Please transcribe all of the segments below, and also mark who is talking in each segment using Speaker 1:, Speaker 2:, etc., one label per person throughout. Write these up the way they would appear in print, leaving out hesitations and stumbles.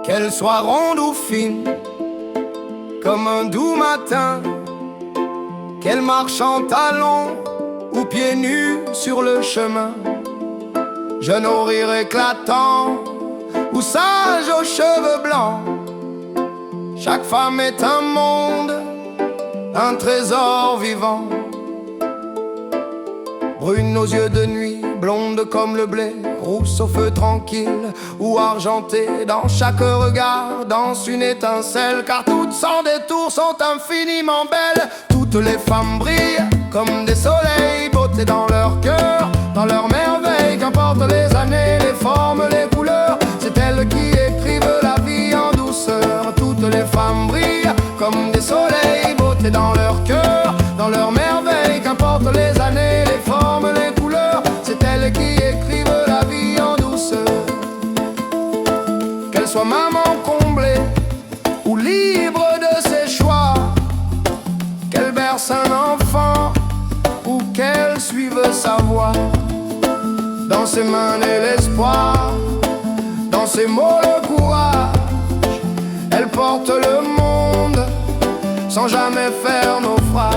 Speaker 1: Qu'elle soit ronde ou fine, comme un doux matin, qu'elle marche en talons ou pieds nus sur le chemin, jeune au rire éclatant ou sage aux cheveux blancs. Chaque femme est un monde, un trésor vivant. Brune aux yeux de nuit, blonde comme le blé, rousse au feu tranquille ou argentée. Dans chaque regard danse une étincelle, car toutes sans détour sont infiniment belles. Toutes les femmes brillent comme des soleils, beauté dans leur cœur, dans leur merveille. Qu'importe les années, les formes, les couleurs, c'est elles qui écrivent la vie en douceur. Toutes les femmes brillent comme des soleils, beauté dans leur cœur, dans leur merveille. Qu'importe les années, les formes, les couleurs, c'est elles qui écrivent la vie en douceur. Qu'elle soit maman comblée ou libre de ses choix, qu'elle berce un enfant ou qu'elle suive sa voie, dans ses mains naît l'espoir, dans ses mots le courage. Elle porte le monde sans jamais faire naufrage.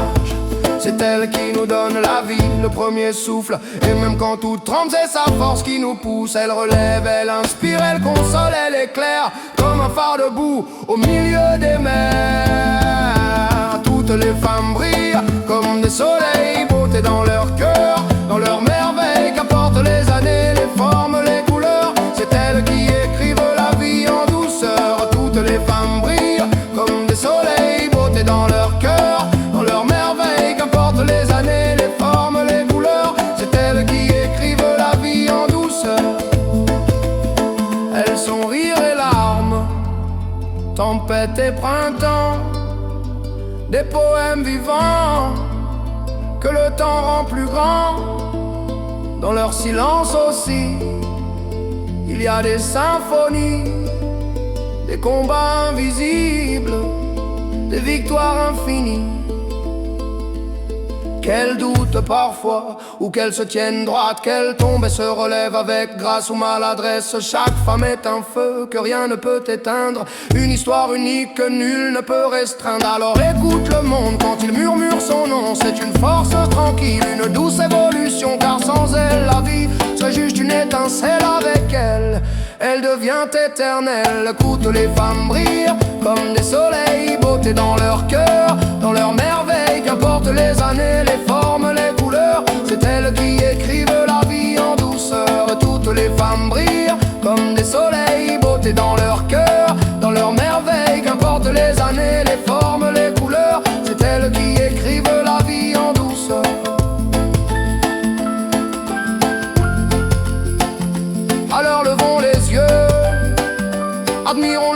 Speaker 1: C'est elle qui nous donne la vie, le premier souffle. Et même quand tout tremble, c'est sa force qui nous pousse. Elle relève, elle inspire, elle console, elle éclaire, comme un phare debout au milieu des mers. Toutes les femmes brillent comme des soleils, beauté dans leur cœur, dans leur merveille. Qu'importe les années, les formes, les couleurs, c'est elles qui écrivent la vie en douceur. Toutes les femmes brillent comme des soleils, beauté dans leur cœur, dans leur merveille. Qu'importe les années, les formes, les couleurs, c'est elles qui écrivent la vie en douceur. Elles sont rire et larmes, tempête et printemps, des poèmes vivants que le temps rend plus grands. Dans leur silence aussi, il y a des symphonies, des combats invisibles, des victoires infinies. Qu'elle doute parfois ou qu'elle se tienne droite, qu'elle tombe et se relève avec grâce ou maladresse. Chaque femme est un feu que rien ne peut éteindre, une histoire unique que nul ne peut restreindre. Alors écoute le monde quand il murmure son nom, c'est une force tranquille, une douce évolution, car sans elle la vie serait juste une étincelle. Avec elle, elle devient éternelle. Toutes les femmes brillent comme des soleils, beauté dans leur cœur, dans leur merveille. Qu'importe les années, les formes, les couleurs, c'est elles qui écrivent la vie en douceur. Toutes les femmes brillent comme des soleils, beauté dans leur cœur, dans leur merveille. Qu'importe les années, les formes, les couleurs, c'est elles qui écrivent la vie en douceur. Alors levons les yeux, admirons